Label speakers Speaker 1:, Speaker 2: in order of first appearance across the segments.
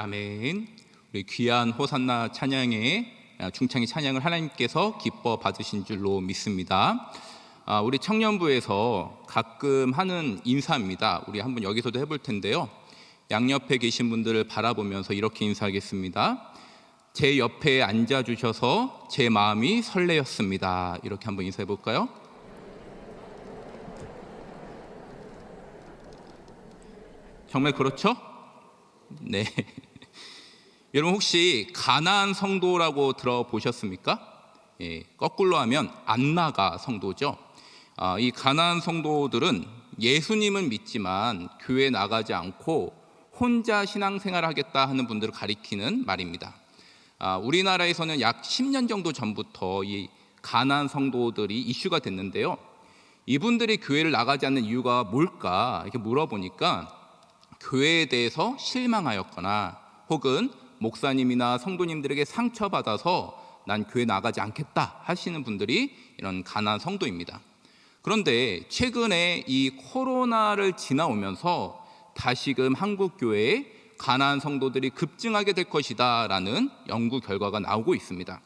Speaker 1: 아멘. 우리 귀한 호산나 찬양의 중창의 찬양을 하나님께서 기뻐 받으신 줄로 믿습니다. 우리 청년부에서 가끔 하는 인사입니다. 우리 한번 여기서도 해볼 텐데요. 양옆에 계신 분들을 바라보면서 이렇게 인사하겠습니다. 제 옆에 앉아주셔서 제 마음이 설레었습니다. 이렇게 한번 인사해 볼까요? 정말 그렇죠? 네. 여러분 혹시 가나안 성도라고 들어보셨습니까? 거꾸로 하면 안나가 성도죠. 이 가나안 성도들은 예수님은 믿지만 교회 나가지 않고 혼자 신앙생활 하겠다 하는 분들을 가리키는 말입니다. 우리나라에서는 약 10년 정도 전부터 이 가나안 성도들이 이슈가 됐는데요. 이분들이 교회를 나가지 않는 이유가 뭘까 이렇게 물어보니까 교회에 대해서 실망하였거나 혹은 목사님이나 성도님들에게 상처받아서 난 교회 나가지 않겠다 하시는 분들이 이런 가나안 성도입니다. 그런데 최근에 이 코로나를 지나오면서 다시금 한국 교회에 가나안 성도들이 급증하게 될 것이다 라는 연구 결과가 나오고 있습니다.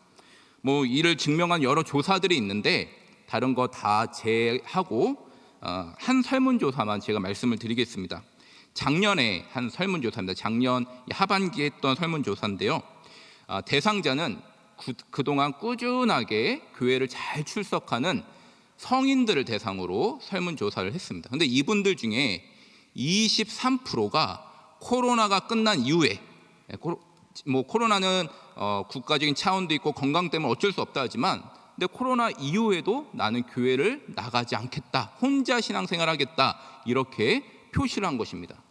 Speaker 1: 이를 증명한 여러 조사들이 있는데 다른 거 다 제하고 한 설문조사만 제가 말씀을 드리겠습니다. 작년에 한 설문조사입니다. 작년 하반기에 했던 설문조사인데요. 대상자는 그동안 꾸준하게 교회를 잘 출석하는 성인들을 대상으로 설문조사를 했습니다. 그런데 이분들 중에 23%가 코로나가 끝난 이후에, 코로나는 국가적인 차원도 있고 건강 때문에 어쩔 수 없다 하지만 근데 코로나 이후에도 나는 교회를 나가지 않겠다, 혼자 신앙생활 하겠다 이렇게 표시를 한 것입니다.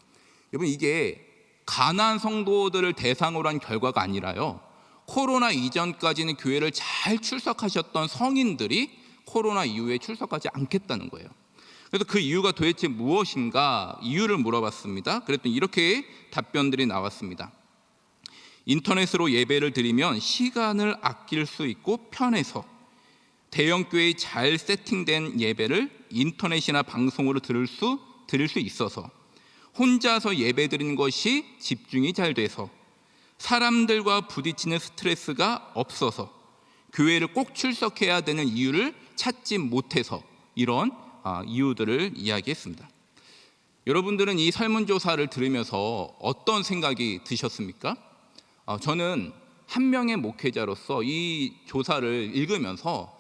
Speaker 1: 여러분 이게 가나안 성도들을 대상으로 한 결과가 아니라요, 코로나 이전까지는 교회를 잘 출석하셨던 성인들이 코로나 이후에 출석하지 않겠다는 거예요. 그래서 그 이유가 도대체 무엇인가 이유를 물어봤습니다. 그랬더니 이렇게 답변들이 나왔습니다. 인터넷으로 예배를 드리면 시간을 아낄 수 있고 편해서, 대형교회의 잘 세팅된 예배를 인터넷이나 방송으로 들을 수 있어서, 혼자서 예배 드리는 것이 집중이 잘 돼서, 사람들과 부딪히는 스트레스가 없어서, 교회를 꼭 출석해야 되는 이유를 찾지 못해서, 이런 이유들을 이야기했습니다. 여러분들은 이 설문조사를 들으면서 어떤 생각이 드셨습니까? 저는 한 명의 목회자로서 이 조사를 읽으면서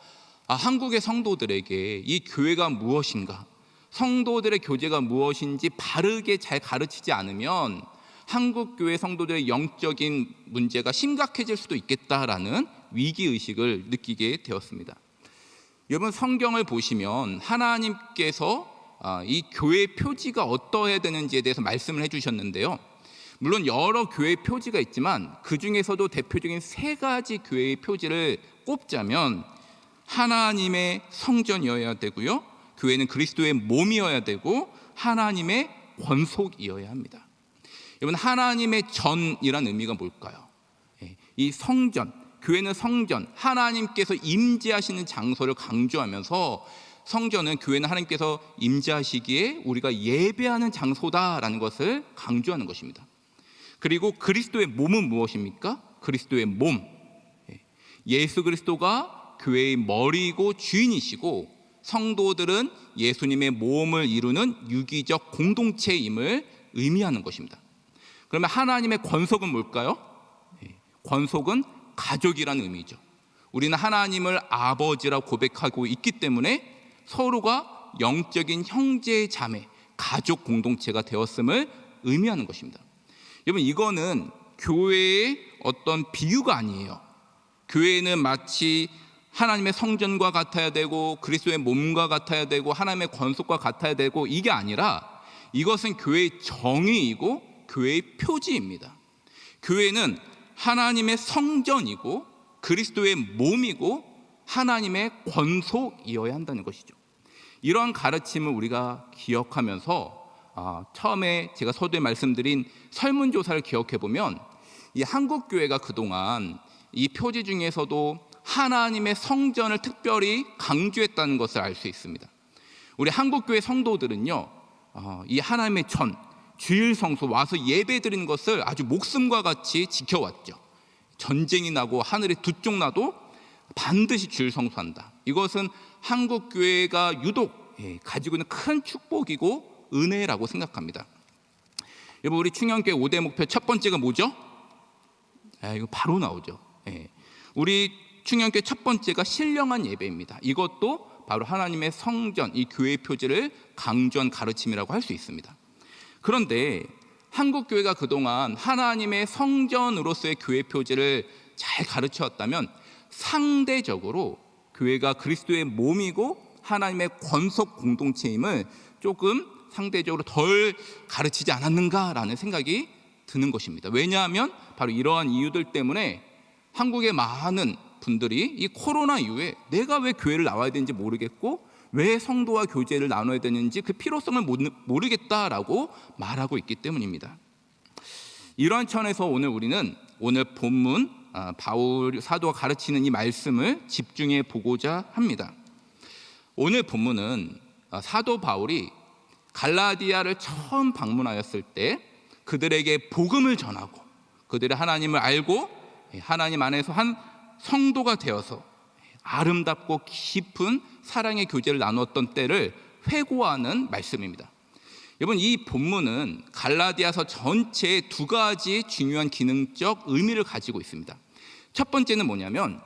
Speaker 1: 한국의 성도들에게 이 교회가 무엇인가, 성도들의 교제가 무엇인지 바르게 잘 가르치지 않으면 한국 교회 성도들의 영적인 문제가 심각해질 수도 있겠다라는 위기의식을 느끼게 되었습니다. 여러분 성경을 보시면 하나님께서 이 교회 표지가 어떠해야 되는지에 대해서 말씀을 해주셨는데요. 물론 여러 교회 표지가 있지만 그 중에서도 대표적인 3가지 교회의 표지를 꼽자면 하나님의 성전이어야 되고요, 교회는 그리스도의 몸이어야 되고 하나님의 권속이어야 합니다. 여러분 하나님의 전이란 의미가 뭘까요? 이 성전, 교회는 성전, 하나님께서 임재하시는 장소를 강조하면서 성전은 교회는 하나님께서 임재하시기에 우리가 예배하는 장소다라는 것을 강조하는 것입니다. 그리고 그리스도의 몸은 무엇입니까? 그리스도의 몸, 예수 그리스도가 교회의 머리이고 주인이시고 성도들은 예수님의 몸을 이루는 유기적 공동체임을 의미하는 것입니다. 그러면 하나님의 권속은 뭘까요? 권속은 가족이라는 의미죠. 우리는 하나님을 아버지라고 고백하고 있기 때문에 서로가 영적인 형제 자매, 가족 공동체가 되었음을 의미하는 것입니다. 여러분 이거는 교회의 어떤 비유가 아니에요. 교회는 마치 하나님의 성전과 같아야 되고 그리스도의 몸과 같아야 되고 하나님의 권속과 같아야 되고 이게 아니라 이것은 교회의 정의이고 교회의 표지입니다. 교회는 하나님의 성전이고 그리스도의 몸이고 하나님의 권속이어야 한다는 것이죠. 이러한 가르침을 우리가 기억하면서 처음에 제가 서두에 말씀드린 설문조사를 기억해보면 이 한국교회가 그동안 이 표지 중에서도 하나님의 성전을 특별히 강조했다는 것을 알 수 있습니다. 우리 한국교회 성도들은요, 이 하나님의 전, 주일 성수 와서 예배 드리는 것을 아주 목숨과 같이 지켜왔죠. 전쟁이 나고 하늘이 두 쪽 나도 반드시 주일 성수한다. 이것은 한국 교회가 유독 가지고 있는 큰 축복이고 은혜라고 생각합니다. 여러분, 우리 충영교회 5대 목표 첫 번째가 뭐죠? 이거 바로 나오죠. 우리 충영교회 첫 번째가 신령한 예배입니다. 이것도 바로 하나님의 성전, 이 교회의 표제를 강조한 가르침이라고 할 수 있습니다. 그런데 한국 교회가 그동안 하나님의 성전으로서의 교회 표제를 잘 가르쳐왔다면 상대적으로 교회가 그리스도의 몸이고 하나님의 권속 공동체임을 조금 상대적으로 덜 가르치지 않았는가라는 생각이 드는 것입니다. 왜냐하면 바로 이러한 이유들 때문에 한국의 많은 분들이 이 코로나 이후에 내가 왜 교회를 나와야 되는지 모르겠고 왜 성도와 교제를 나눠야 되는지 그 필요성을 모르겠다라고 말하고 있기 때문입니다. 이러한 차원에서 우리는 오늘 본문 바울 사도가 가르치는 이 말씀을 집중해 보고자 합니다. 오늘 본문은 사도 바울이 갈라디아를 처음 방문하였을 때 그들에게 복음을 전하고 그들의 하나님을 알고 하나님 안에서 한 성도가 되어서 아름답고 깊은 사랑의 교제를 나누었던 때를 회고하는 말씀입니다. 여러분, 이 본문은 갈라디아서 전체에 두 가지 중요한 기능적 의미를 가지고 있습니다. 첫 번째는 뭐냐면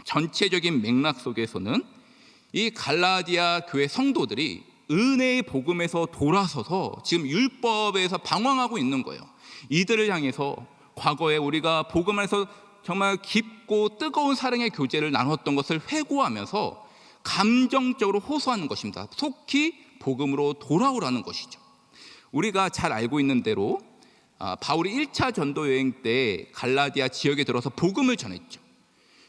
Speaker 1: 전체적인 맥락 속에서는 이 갈라디아 교회 성도들이 은혜의 복음에서 돌아서서 지금 율법에서 방황하고 있는 거예요. 이들을 향해서 과거에 우리가 복음 안에서 정말 깊고 뜨거운 사랑의 교제를 나눴던 것을 회고하면서 감정적으로 호소하는 것입니다. 속히 복음으로 돌아오라는 것이죠. 우리가 잘 알고 있는 대로 바울이 1차 전도 여행 때 갈라디아 지역에 들어서 복음을 전했죠.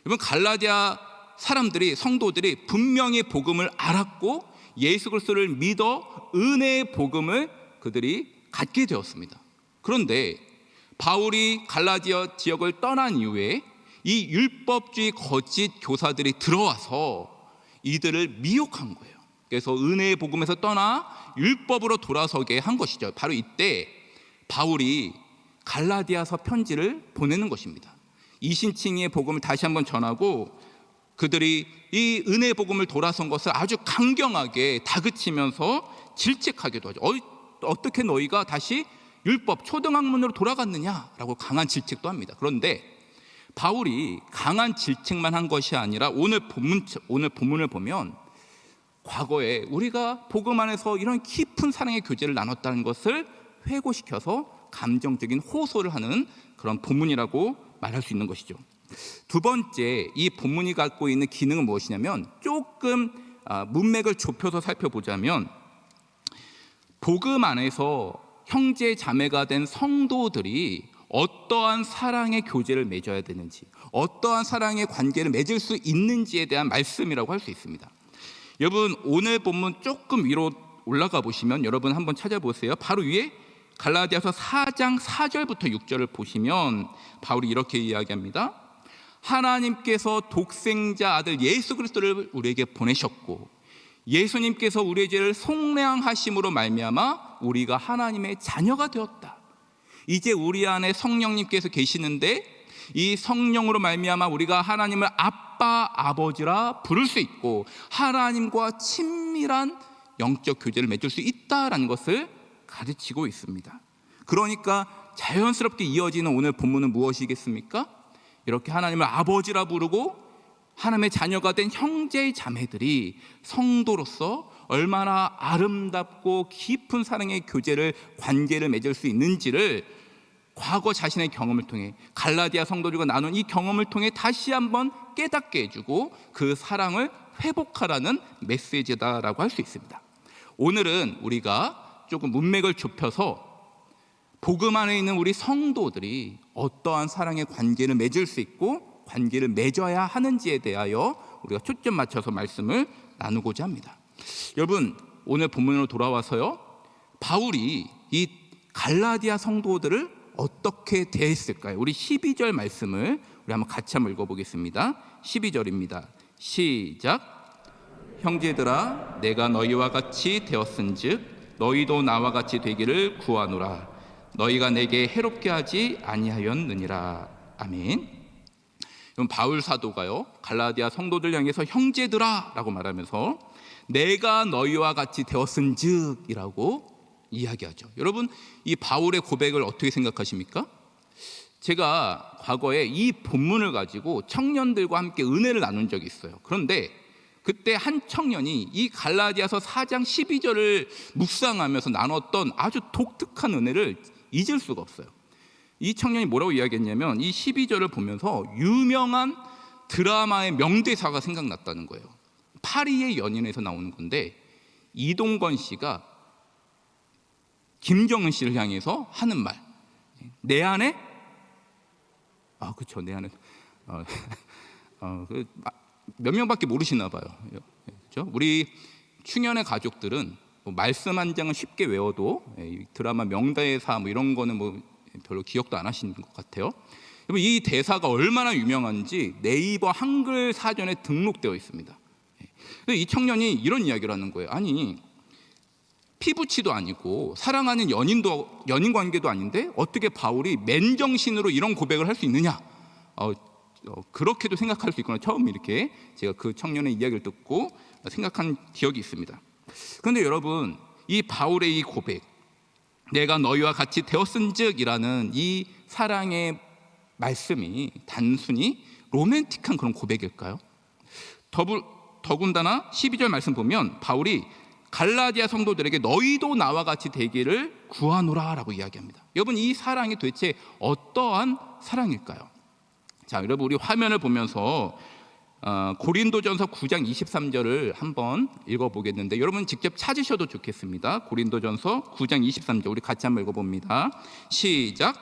Speaker 1: 여러분, 갈라디아 사람들이, 성도들이 분명히 복음을 알았고 예수 그리스도를 믿어 은혜의 복음을 그들이 갖게 되었습니다. 그런데 바울이 갈라디아 지역을 떠난 이후에 이 율법주의 거짓 교사들이 들어와서 이들을 미혹한 거예요. 그래서 은혜의 복음에서 떠나 율법으로 돌아서게 한 것이죠. 바로 이때 바울이 갈라디아서 편지를 보내는 것입니다. 이신칭의 복음을 다시 한번 전하고 그들이 이 은혜의 복음을 돌아선 것을 아주 강경하게 다그치면서 질책하기도 하죠. 어떻게 너희가 다시 율법 초등학문으로 돌아갔느냐라고 강한 질책도 합니다. 그런데 바울이 강한 질책만 한 것이 아니라 오늘 본문을 보면 과거에 우리가 복음 안에서 이런 깊은 사랑의 교제를 나눴다는 것을 회고시켜서 감정적인 호소를 하는 그런 본문이라고 말할 수 있는 것이죠. 두 번째, 이 본문이 갖고 있는 기능은 무엇이냐면 조금 문맥을 좁혀서 살펴보자면 복음 안에서 형제 자매가 된 성도들이 어떠한 사랑의 교제를 맺어야 되는지, 어떠한 사랑의 관계를 맺을 수 있는지에 대한 말씀이라고 할 수 있습니다. 여러분, 오늘 본문 조금 위로 올라가 보시면 여러분 한번 찾아보세요. 바로 위에 갈라디아서 4장 4절부터 6절을 보시면 바울이 이렇게 이야기합니다. 하나님께서 독생자 아들 예수 그리스도를 우리에게 보내셨고 예수님께서 우리의 죄를 속량하심으로 말미암아 우리가 하나님의 자녀가 되었다. 이제 우리 안에 성령님께서 계시는데 이 성령으로 말미암아 우리가 하나님을 아빠, 아버지라 부를 수 있고 하나님과 친밀한 영적 교제를 맺을 수 있다라는 것을 가르치고 있습니다. 그러니까 자연스럽게 이어지는 오늘 본문은 무엇이겠습니까? 이렇게 하나님을 아버지라 부르고 하나님의 자녀가 된 형제 자매들이 성도로서 얼마나 아름답고 깊은 사랑의 관계를 맺을 수 있는지를 과거 자신의 경험을 통해 갈라디아 성도들과 나눈 이 경험을 통해 다시 한번 깨닫게 해주고 그 사랑을 회복하라는 메시지다라고 할 수 있습니다. 오늘은 우리가 조금 문맥을 좁혀서 복음 안에 있는 우리 성도들이 어떠한 사랑의 관계를 맺을 수 있고 관계를 맺어야 하는지에 대하여 우리가 초점 맞춰서 말씀을 나누고자 합니다. 여러분, 오늘 본문으로 돌아와서요, 바울이 이 갈라디아 성도들을 어떻게 대했을까요? 우리 12절 말씀을 우리 한번 같이 한번 읽어보겠습니다. 12절입니다. 시작. 형제들아, 내가 너희와 같이 되었은즉 너희도 나와 같이 되기를 구하노라. 너희가 내게 해롭게 하지 아니하였느니라. 아멘. 그럼 바울 사도가요, 갈라디아 성도들 향해서 형제들아 라고 말하면서 내가 너희와 같이 되었은즉 이라고 이야기하죠. 여러분, 이 바울의 고백을 어떻게 생각하십니까? 제가 과거에 이 본문을 가지고 청년들과 함께 은혜를 나눈 적이 있어요. 그런데 그때 한 청년이 이 갈라디아서 4장 12절을 묵상하면서 나눴던 아주 독특한 은혜를 잊을 수가 없어요. 이 청년이 뭐라고 이야기했냐면 이 12절을 보면서 유명한 드라마의 명대사가 생각났다는 거예요. 파리의 연인에서 나오는 건데 이동건 씨가 김정은 씨를 향해서 하는 말, 내 안에 그렇죠, 내 안에 몇 명밖에 모르시나 봐요. 그렇죠? 우리 충현의 가족들은 말씀 한 장은 쉽게 외워도 드라마 명대사 이런 거는 별로 기억도 안 하시는 것 같아요. 여러분, 이 대사가 얼마나 유명한지 네이버 한글 사전에 등록되어 있습니다. 이 청년이 이런 이야기를 하는 거예요. 아니, 피부치도 아니고 사랑하는 연인 관계도 아닌데 어떻게 바울이 맨정신으로 이런 고백을 할 수 있느냐? 그렇게도 생각할 수 있구나. 처음 이렇게 제가 그 청년의 이야기를 듣고 생각한 기억이 있습니다. 그런데 여러분, 이 바울의 이 고백, 내가 너희와 같이 되었은즉이라는 이 사랑의 말씀이 단순히 로맨틱한 그런 고백일까요? 더군다나 12절 말씀 보면 바울이 갈라디아 성도들에게 너희도 나와 같이 되기를 구하노라 라고 이야기합니다. 여러분, 이 사랑이 도대체 어떠한 사랑일까요? 자, 여러분, 우리 화면을 보면서 고린도전서 9장 23절을 한번 읽어보겠는데 여러분 직접 찾으셔도 좋겠습니다. 고린도전서 9장 23절 우리 같이 한번 읽어봅니다. 시작.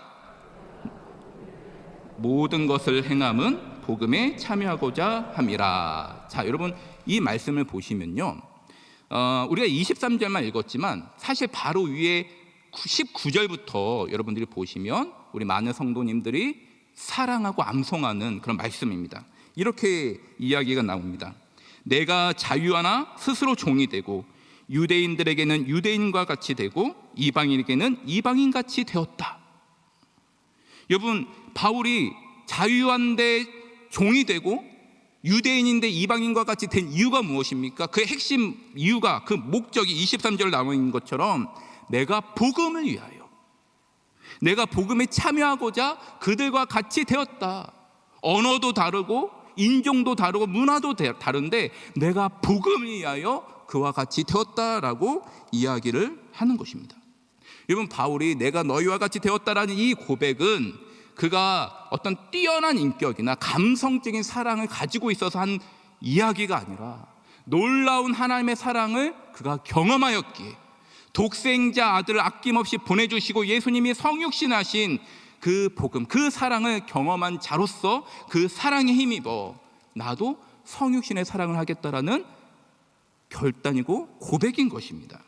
Speaker 1: 모든 것을 행함은 복음에 참여하고자 함이라. 자, 여러분, 이 말씀을 보시면요, 우리가 23절만 읽었지만 사실 바로 위에 19절부터 여러분들이 보시면 우리 많은 성도님들이 사랑하고 암송하는 그런 말씀입니다. 이렇게 이야기가 나옵니다. 내가 자유하나 스스로 종이 되고 유대인들에게는 유대인과 같이 되고 이방인에게는 이방인같이 되었다. 여러분, 바울이 자유한데 종이 되고 유대인인데 이방인과 같이 된 이유가 무엇입니까? 그 핵심 이유가, 그 목적이 23절 나와 있는 것처럼 내가 복음을 위하여, 내가 복음에 참여하고자 그들과 같이 되었다. 언어도 다르고 인종도 다르고 문화도 다른데 내가 복음을 위하여 그와 같이 되었다라고 이야기를 하는 것입니다. 여러분, 바울이 내가 너희와 같이 되었다라는 이 고백은 그가 어떤 뛰어난 인격이나 감성적인 사랑을 가지고 있어서 한 이야기가 아니라 놀라운 하나님의 사랑을 그가 경험하였기에 독생자 아들을 아낌없이 보내주시고 예수님이 성육신하신 그 복음, 그 사랑을 경험한 자로서 그 사랑에 힘입어 나도 성육신의 사랑을 하겠다라는 결단이고 고백인 것입니다.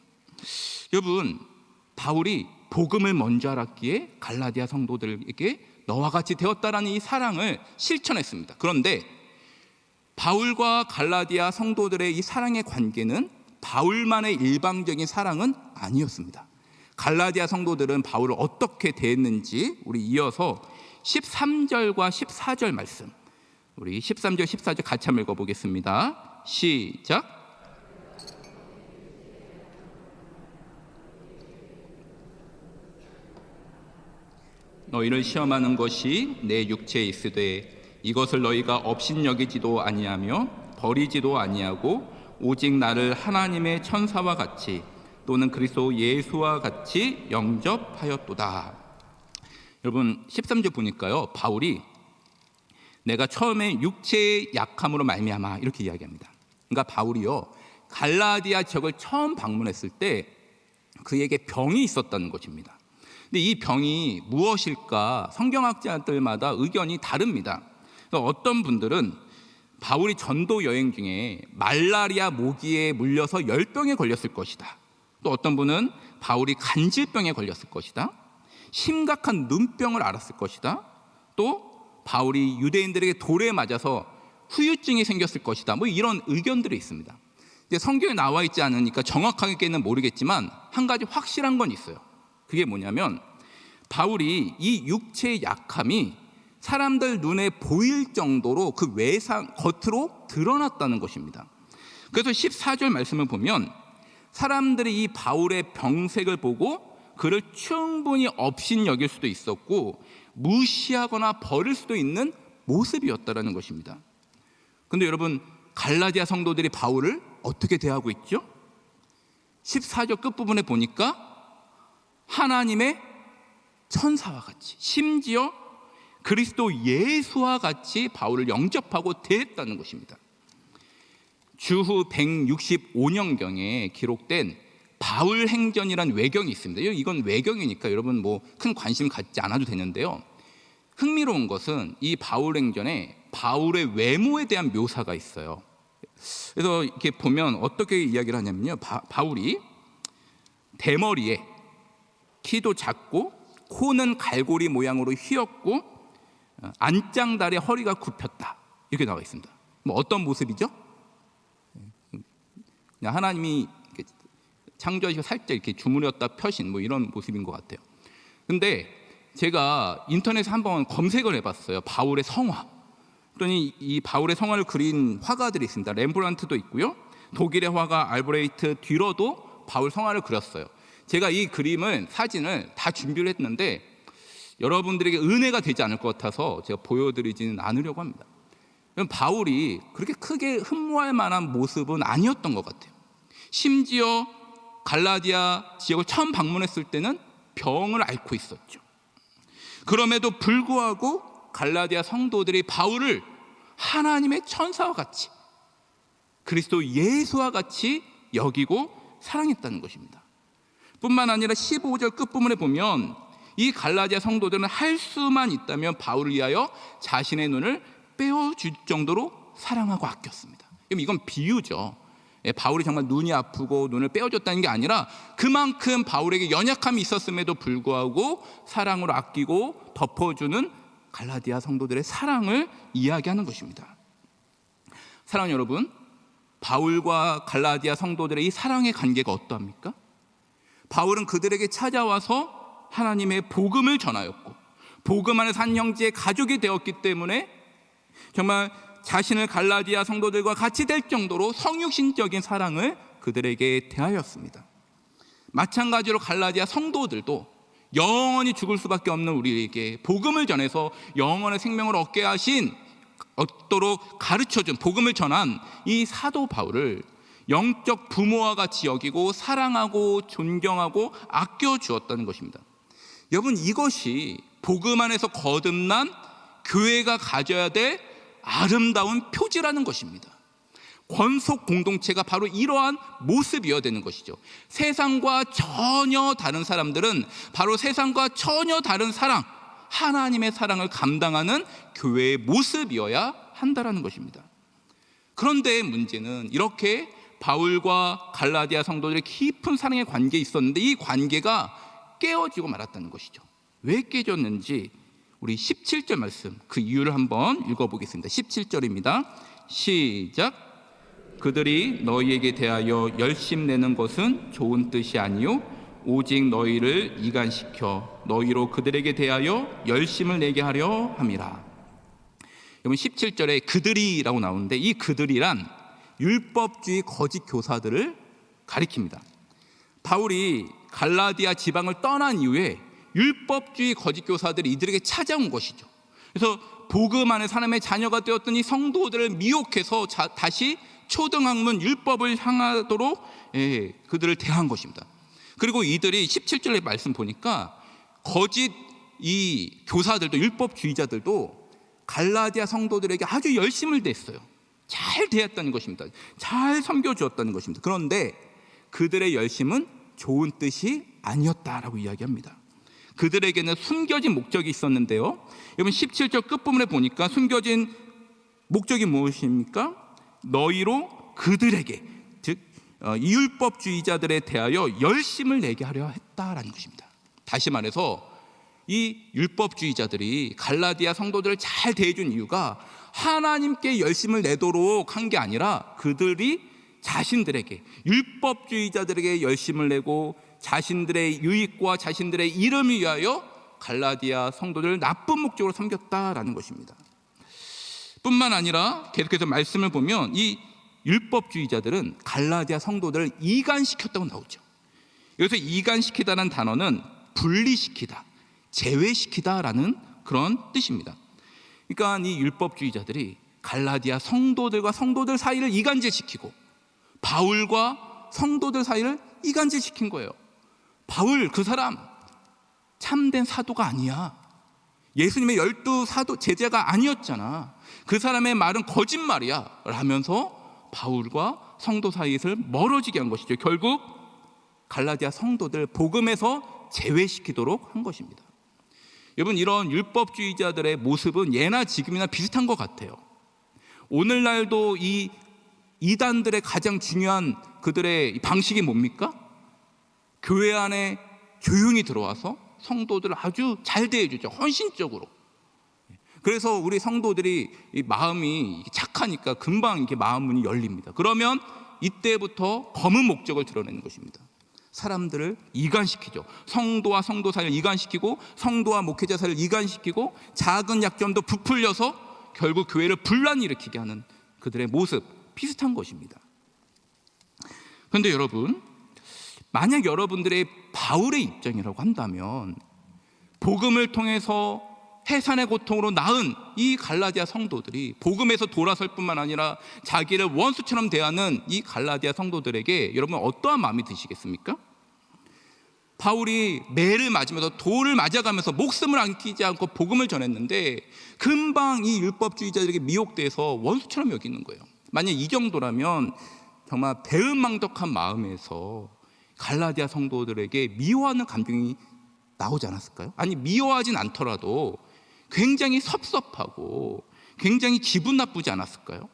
Speaker 1: 여러분, 바울이 복음을 먼저 알았기에 갈라디아 성도들에게 너와 같이 되었다라는 이 사랑을 실천했습니다. 그런데 바울과 갈라디아 성도들의 이 사랑의 관계는 바울만의 일방적인 사랑은 아니었습니다. 갈라디아 성도들은 바울을 어떻게 대했는지 우리 이어서 13절과 14절 말씀, 우리 13절 14절 같이 한번 읽어보겠습니다. 시작. 너희를 시험하는 것이 내 육체에 있으되 이것을 너희가 업신여기지도 아니하며 버리지도 아니하고 오직 나를 하나님의 천사와 같이 또는 그리스도 예수와 같이 영접하였도다. 여러분, 13절 보니까요, 바울이 내가 처음에 육체의 약함으로 말미암아 이렇게 이야기합니다. 그러니까 바울이요, 갈라디아 지역을 처음 방문했을 때 그에게 병이 있었다는 것입니다. 근데 이 병이 무엇일까 성경학자들마다 의견이 다릅니다. 그러니까 어떤 분들은 바울이 전도 여행 중에 말라리아 모기에 물려서 열병에 걸렸을 것이다. 또 어떤 분은 바울이 간질병에 걸렸을 것이다. 심각한 눈병을 앓았을 것이다. 또 바울이 유대인들에게 돌에 맞아서 후유증이 생겼을 것이다. 이런 의견들이 있습니다. 이제 성경에 나와 있지 않으니까 정확하게는 모르겠지만 한 가지 확실한 건 있어요. 그게 뭐냐면 바울이 이 육체의 약함이 사람들 눈에 보일 정도로 그 외상 겉으로 드러났다는 것입니다. 그래서 14절 말씀을 보면 사람들이 이 바울의 병색을 보고 그를 충분히 업신 여길 수도 있었고 무시하거나 버릴 수도 있는 모습이었다라는 것입니다. 그런데 여러분, 갈라디아 성도들이 바울을 어떻게 대하고 있죠? 14절 끝부분에 보니까 하나님의 천사와 같이, 심지어 그리스도 예수와 같이 바울을 영접하고 대했다는 것입니다. 주후 165년경에 기록된 바울 행전이란 외경이 있습니다. 이건 외경이니까 여러분 뭐 큰 관심 갖지 않아도 되는데요. 흥미로운 것은 이 바울 행전에 바울의 외모에 대한 묘사가 있어요. 그래서 이렇게 보면 어떻게 이야기를 하냐면요, 바울이 대머리에, 키도 작고 코는 갈고리 모양으로 휘었고 안장다리에 허리가 굽혔다, 이렇게 나와 있습니다. 뭐 어떤 모습이죠? 그냥 하나님이 창조하시고 살짝 이렇게 주무렸다 펴신 뭐 이런 모습인 것 같아요. 근데 제가 인터넷에 한번 검색을 해봤어요. 바울의 성화. 그러니 이 바울의 성화를 그린 화가들이 있습니다. 렘브란트도 있고요, 독일의 화가 알브레이트 듀러도 바울 성화를 그렸어요. 제가 이 그림을, 사진을 다 준비를 했는데 여러분들에게 은혜가 되지 않을 것 같아서 제가 보여드리지는 않으려고 합니다. 바울이 그렇게 크게 흠모할 만한 모습은 아니었던 것 같아요. 심지어 갈라디아 지역을 처음 방문했을 때는 병을 앓고 있었죠. 그럼에도 불구하고 갈라디아 성도들이 바울을 하나님의 천사와 같이, 그리스도 예수와 같이 여기고 사랑했다는 것입니다. 뿐만 아니라 15절 끝부분에 보면 이 갈라디아 성도들은 할 수만 있다면 바울을 위하여 자신의 눈을 빼어줄 정도로 사랑하고 아꼈습니다. 이건 비유죠. 바울이 정말 눈이 아프고 눈을 빼어줬다는 게 아니라 그만큼 바울에게 연약함이 있었음에도 불구하고 사랑으로 아끼고 덮어주는 갈라디아 성도들의 사랑을 이야기하는 것입니다. 사랑하는 여러분, 바울과 갈라디아 성도들의 이 사랑의 관계가 어떠합니까? 바울은 그들에게 찾아와서 하나님의 복음을 전하였고 복음 안에 산 형제의 가족이 되었기 때문에 정말 자신을 갈라디아 성도들과 같이 될 정도로 성육신적인 사랑을 그들에게 대하였습니다. 마찬가지로 갈라디아 성도들도 영원히 죽을 수밖에 없는 우리에게 복음을 전해서 영원의 생명을 얻게 하신, 얻도록 가르쳐준, 복음을 전한 이 사도 바울을 영적 부모와 같이 여기고 사랑하고 존경하고 아껴주었다는 것입니다. 여러분, 이것이 복음 안에서 거듭난 교회가 가져야 될 아름다운 표지라는 것입니다. 권속 공동체가 바로 이러한 모습이어야 되는 것이죠. 세상과 전혀 다른 사람들은 바로 세상과 전혀 다른 사랑, 하나님의 사랑을 감당하는 교회의 모습이어야 한다는 것입니다. 그런데 문제는 이렇게 바울과 갈라디아 성도들의 깊은 사랑의 관계에 있었는데 이 관계가 깨어지고 말았다는 것이죠. 왜 깨졌는지 우리 17절 말씀, 그 이유를 한번 읽어보겠습니다. 17절입니다. 시작. 그들이 너희에게 대하여 열심내는 것은 좋은 뜻이 아니요 오직 너희를 이간시켜 너희로 그들에게 대하여 열심을 내게 하려 함이라. 여러분, 17절에 그들이라고 나오는데 이 그들이란 율법주의 거짓 교사들을 가리킵니다. 바울이 갈라디아 지방을 떠난 이후에 율법주의 거짓 교사들이 이들에게 찾아온 것이죠. 그래서 복음 안에 하나님의 자녀가 되었던 이 성도들을 미혹해서 다시 초등학문 율법을 향하도록 그들을 대한 것입니다. 그리고 이들이 17절의 말씀 보니까 거짓 이 교사들도, 율법주의자들도 갈라디아 성도들에게 아주 열심을 댔어요. 잘 대했다는 것입니다. 잘 섬겨주었다는 것입니다. 그런데 그들의 열심은 좋은 뜻이 아니었다라고 이야기합니다. 그들에게는 숨겨진 목적이 있었는데요, 여러분 17절 끝부분에 보니까 숨겨진 목적이 무엇입니까? 너희로 그들에게, 즉 이율법주의자들에 대하여 열심을 내게 하려 했다라는 것입니다. 다시 말해서 이 율법주의자들이 갈라디아 성도들을 잘 대해준 이유가 하나님께 열심을 내도록 한 게 아니라 그들이 자신들에게, 율법주의자들에게 열심을 내고 자신들의 유익과 자신들의 이름을 위하여 갈라디아 성도들을 나쁜 목적으로 섬겼다라는 것입니다. 뿐만 아니라 계속해서 말씀을 보면 이 율법주의자들은 갈라디아 성도들을 이간시켰다고 나오죠. 여기서 이간시키다는 단어는 분리시키다, 제외시키다라는 그런 뜻입니다. 그러니까 이 율법주의자들이 갈라디아 성도들과 성도들 사이를 이간질시키고 바울과 성도들 사이를 이간질시킨 거예요. 바울 그 사람 참된 사도가 아니야. 예수님의 12 제자가 아니었잖아. 그 사람의 말은 거짓말이야 라면서 바울과 성도 사이를 멀어지게 한 것이죠. 결국 갈라디아 성도들 복음에서 제외시키도록 한 것입니다. 여러분, 이런 율법주의자들의 모습은 예나 지금이나 비슷한 것 같아요. 오늘날도 이 이단들의 가장 중요한 그들의 방식이 뭡니까? 교회 안에 조용히 들어와서 성도들을 아주 잘 대해주죠. 헌신적으로. 그래서 우리 성도들이 이 마음이 착하니까 금방 이렇게 마음 문이 열립니다. 그러면 이때부터 검은 목적을 드러내는 것입니다. 사람들을 이간시키죠. 성도와 성도 사이를 이간시키고 성도와 목회자 사이를 이간시키고 작은 약점도 부풀려서 결국 교회를 분란 일으키게 하는 그들의 모습 비슷한 것입니다. 그런데 여러분, 만약 여러분들의 바울의 입장이라고 한다면 복음을 통해서 해산의 고통으로 나은 이 갈라디아 성도들이 복음에서 돌아설 뿐만 아니라 자기를 원수처럼 대하는 이 갈라디아 성도들에게 여러분 어떠한 마음이 드시겠습니까? 바울이 매를 맞으면서 돌을 맞아가면서 목숨을 아끼지 않고 복음을 전했는데 금방 이 율법주의자들에게 미혹돼서 원수처럼 여기는 거예요. 만약 이 정도라면 정말 배은망덕한 마음에서 갈라디아 성도들에게 미워하는 감정이 나오지 않았을까요? 아니, 미워하진 않더라도 굉장히 섭섭하고 굉장히 기분 나쁘지 않았을까요?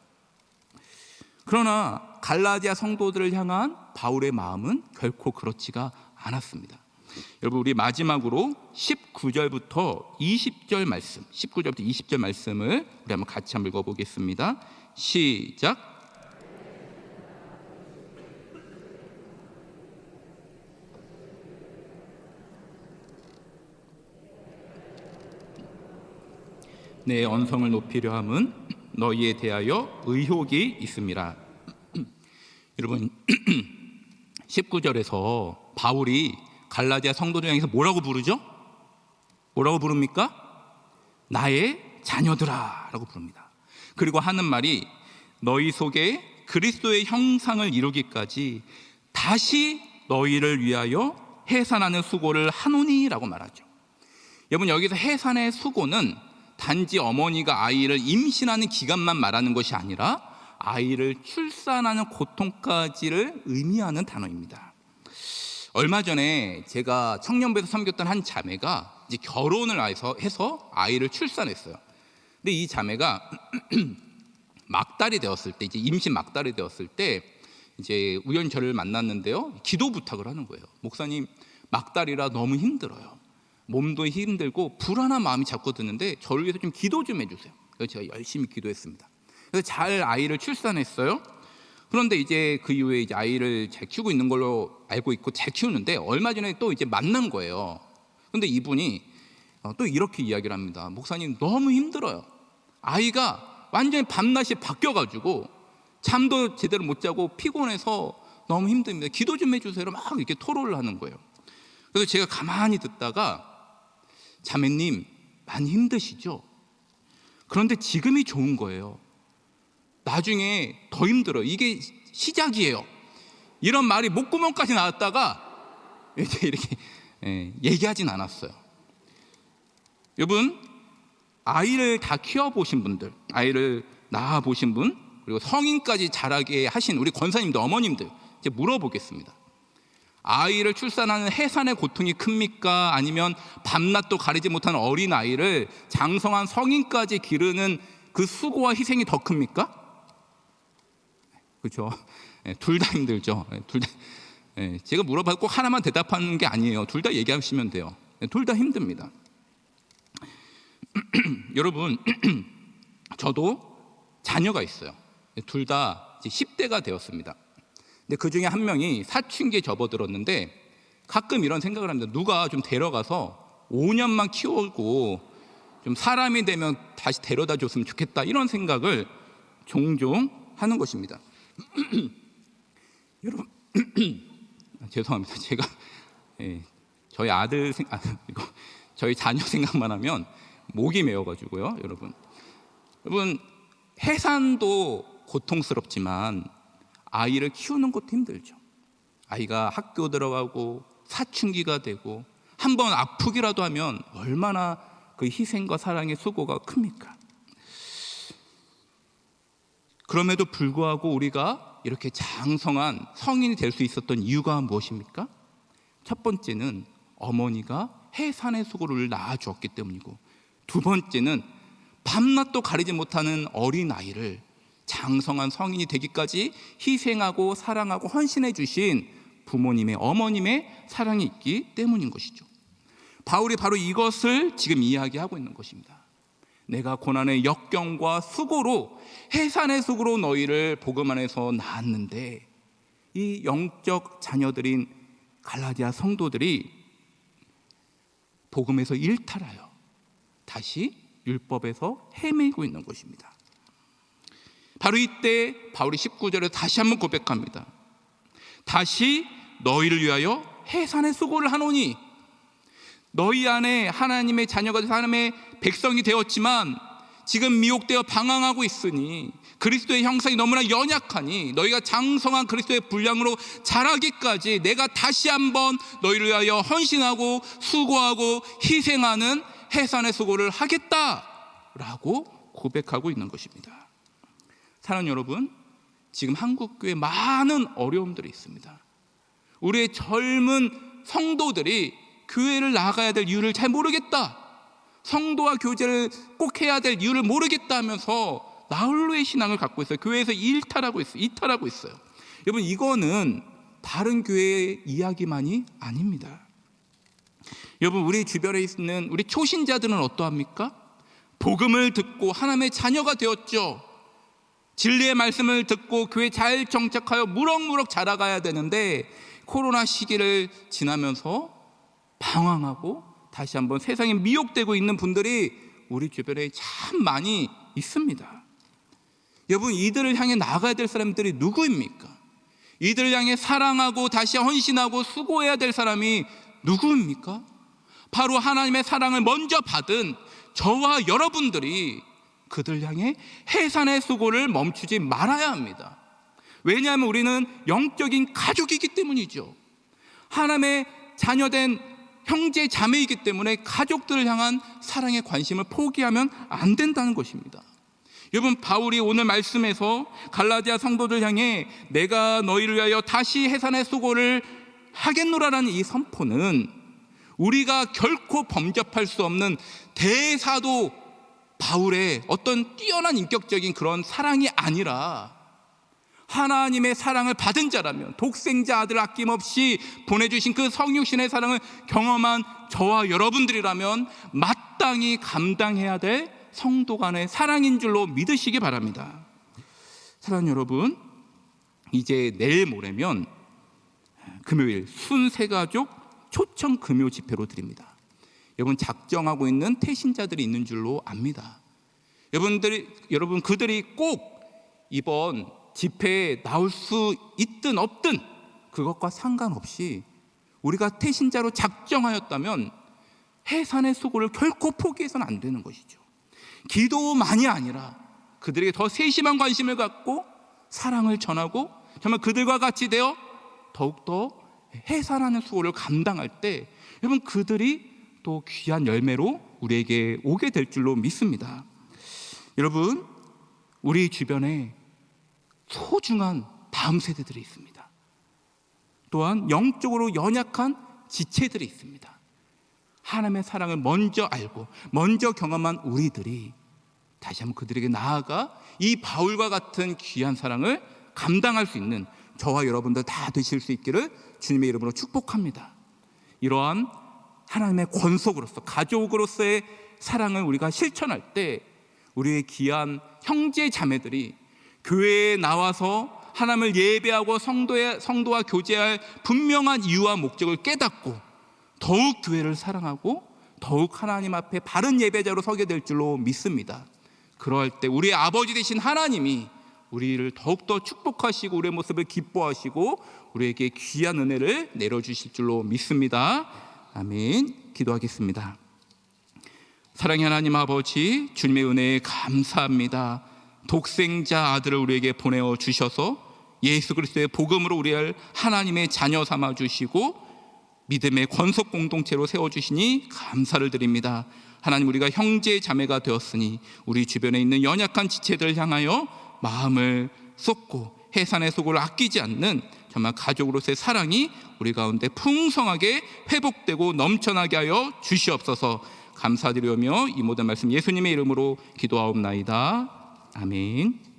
Speaker 1: 그러나 갈라디아 성도들을 향한 바울의 마음은 결코 그렇지가 않았습니다. 여러분, 우리 마지막으로 19절부터 20절 말씀, 19절부터 20절 말씀을 우리 한번 같이 한번 읽어보겠습니다. 시작. 내 언성을 높이려 함은 너희에 대하여 의혹이 있음이라. 여러분, 19절에서 바울이 갈라디아 성도들 향해서 뭐라고 부르죠? 뭐라고 부릅니까? 나의 자녀들아 라고 부릅니다. 그리고 하는 말이 너희 속에 그리스도의 형상을 이루기까지 다시 너희를 위하여 해산하는 수고를 하노니 라고 말하죠. 여러분, 여기서 해산의 수고는 단지 어머니가 아이를 임신하는 기간만 말하는 것이 아니라 아이를 출산하는 고통까지를 의미하는 단어입니다. 얼마 전에 제가 청년부에서 섬겼던 한 자매가 이제 결혼을 해서 아이를 출산했어요. 근데 이 자매가 막달이 되었을 때, 이제 임신 막달이 되었을 때 이제 우연히 저를 만났는데요. 기도 부탁을 하는 거예요. 목사님, 막달이라 너무 힘들어요. 몸도 힘들고 불안한 마음이 자꾸 드는데 저를 위해서 좀 기도 좀 해주세요. 그래서 제가 열심히 기도했습니다. 그래서 잘 아이를 출산했어요. 그런데 이제 그 이후에 이제 아이를 잘 키우고 있는 걸로 알고 있고 잘 키우는데 얼마 전에 또 이제 만난 거예요. 근데 이분이 또 이렇게 이야기를 합니다. 목사님, 너무 힘들어요. 아이가 완전히 밤낮이 바뀌어가지고 잠도 제대로 못 자고 피곤해서 너무 힘듭니다. 기도 좀 해주세요. 막 이렇게 토로를 하는 거예요. 그래서 제가 가만히 듣다가 자매님, 많이 힘드시죠? 그런데 지금이 좋은 거예요. 나중에 더 힘들어요. 이게 시작이에요. 이런 말이 목구멍까지 나왔다가 이렇게 얘기하진 않았어요. 여러분, 아이를 다 키워보신 분들, 아이를 낳아보신 분, 그리고 성인까지 자라게 하신 우리 권사님들, 어머님들 이제 물어보겠습니다. 아이를 출산하는 해산의 고통이 큽니까? 아니면 밤낮도 가리지 못하는 어린 아이를 장성한 성인까지 기르는 그 수고와 희생이 더 큽니까? 그렇죠. 둘 다 힘들죠. 둘 다. 제가 물어봐도 꼭 하나만 대답하는 게 아니에요. 둘 다 얘기하시면 돼요. 둘 다 힘듭니다. 여러분, 저도 자녀가 있어요. 둘 다 10대가 되었습니다. 근데 그 중에 한 명이 사춘기에 접어들었는데 가끔 이런 생각을 합니다. 누가 좀 데려가서 5년만 키우고 좀 사람이 되면 다시 데려다 줬으면 좋겠다, 이런 생각을 종종 하는 것입니다. 여러분, 죄송합니다. 제가 저희 아들 저희 자녀 생각만 하면 목이 메어가지고요. 여러분 해산도 고통스럽지만 아이를 키우는 것도 힘들죠. 아이가 학교 들어가고 사춘기가 되고 한번 아프기라도 하면 얼마나 그 희생과 사랑의 수고가 큽니까? 그럼에도 불구하고 우리가 이렇게 장성한 성인이 될 수 있었던 이유가 무엇입니까? 첫 번째는 어머니가 해산의 수고를 낳아주었기 때문이고, 두 번째는 밤낮도 가리지 못하는 어린 아이를 장성한 성인이 되기까지 희생하고 사랑하고 헌신해 주신 부모님의, 어머님의 사랑이 있기 때문인 것이죠. 바울이 바로 이것을 지금 이야기하고 있는 것입니다. 내가 고난의 역경과 수고로, 해산의 수고로 너희를 복음 안에서 낳았는데, 이 영적 자녀들인 갈라디아 성도들이 복음에서 일탈하여 다시 율법에서 헤매고 있는 것입니다. 바로 이때 바울이 19절에 다시 한번 고백합니다. 다시 너희를 위하여 해산의 수고를 하노니, 너희 안에 하나님의 자녀가 되어 하나님의 백성이 되었지만 지금 미혹되어 방황하고 있으니, 그리스도의 형상이 너무나 연약하니 너희가 장성한 그리스도의 분량으로 자라기까지 내가 다시 한번 너희를 위하여 헌신하고 수고하고 희생하는 해산의 수고를 하겠다라고 고백하고 있는 것입니다. 사랑하는 여러분, 지금 한국교회에 많은 어려움들이 있습니다. 우리의 젊은 성도들이 교회를 나가야 될 이유를 잘 모르겠다, 성도와 교제를 꼭 해야 될 이유를 모르겠다 하면서 나홀로의 신앙을 갖고 있어요. 교회에서 이탈하고 있어요. 여러분, 이거는 다른 교회의 이야기만이 아닙니다. 여러분, 우리 주변에 있는 우리 초신자들은 어떠합니까? 복음을 듣고 하나님의 자녀가 되었죠. 진리의 말씀을 듣고 교회 잘 정착하여 무럭무럭 자라가야 되는데, 코로나 시기를 지나면서 방황하고 다시 한번 세상에 미혹되고 있는 분들이 우리 주변에 참 많이 있습니다. 여러분, 이들을 향해 나가야 될 사람들이 누구입니까? 이들을 향해 사랑하고 다시 헌신하고 수고해야 될 사람이 누구입니까? 바로 하나님의 사랑을 먼저 받은 저와 여러분들이 그들 향해 해산의 수고를 멈추지 말아야 합니다. 왜냐하면 우리는 영적인 가족이기 때문이죠. 하나님의 자녀된 형제 자매이기 때문에 가족들을 향한 사랑의 관심을 포기하면 안 된다는 것입니다. 여러분, 바울이 오늘 말씀에서 갈라디아 성도들 향해 내가 너희를 위하여 다시 해산의 수고를 하겠노라라는 이 선포는 우리가 결코 범접할 수 없는 대사도 바울의 어떤 뛰어난 인격적인 그런 사랑이 아니라, 하나님의 사랑을 받은 자라면, 독생자 아들 아낌없이 보내주신 그 성육신의 사랑을 경험한 저와 여러분들이라면 마땅히 감당해야 될 성도 간의 사랑인 줄로 믿으시기 바랍니다. 사랑하는 여러분, 이제 내일 모레면 금요일 순세가족 초청 금요 집회로 드립니다. 여러분, 작정하고 있는 태신자들이 있는 줄로 압니다. 여러분 그들이 꼭 이번 집회에 나올 수 있든 없든 그것과 상관없이 우리가 태신자로 작정하였다면 해산의 수고를 결코 포기해서는 안 되는 것이죠. 기도만이 아니라 그들에게 더 세심한 관심을 갖고 사랑을 전하고 정말 그들과 같이 되어 더욱더 해산하는 수고를 감당할 때, 여러분, 그들이 또 귀한 열매로 우리에게 오게 될 줄로 믿습니다. 여러분, 우리 주변에 소중한 다음 세대들이 있습니다. 또한 영적으로 연약한 지체들이 있습니다. 하나님의 사랑을 먼저 알고 먼저 경험한 우리들이 다시 한번 그들에게 나아가 이 바울과 같은 귀한 사랑을 감당할 수 있는 저와 여러분들 다 되실 수 있기를 주님의 이름으로 축복합니다. 이러한 하나님의 권속으로서, 가족으로서의 사랑을 우리가 실천할 때 우리의 귀한 형제 자매들이 교회에 나와서 하나님을 예배하고 성도와 교제할 분명한 이유와 목적을 깨닫고 더욱 교회를 사랑하고 더욱 하나님 앞에 바른 예배자로 서게 될 줄로 믿습니다. 그러할 때 우리의 아버지 되신 하나님이 우리를 더욱더 축복하시고 우리의 모습을 기뻐하시고 우리에게 귀한 은혜를 내려주실 줄로 믿습니다. 아멘. 기도하겠습니다. 사랑의 하나님 아버지, 주님의 은혜에 감사합니다. 독생자 아들을 우리에게 보내어 주셔서 예수 그리스도의 복음으로 우리를 하나님의 자녀 삼아 주시고 믿음의 권속 공동체로 세워주시니 감사를 드립니다. 하나님, 우리가 형제 자매가 되었으니 우리 주변에 있는 연약한 지체들을 향하여 마음을 쏟고 해산의 속을 아끼지 않는 정말 가족으로서의 사랑이 우리 가운데 풍성하게 회복되고 넘쳐나게 하여 주시옵소서. 감사드리며 이 모든 말씀 예수님의 이름으로 기도하옵나이다. 아멘.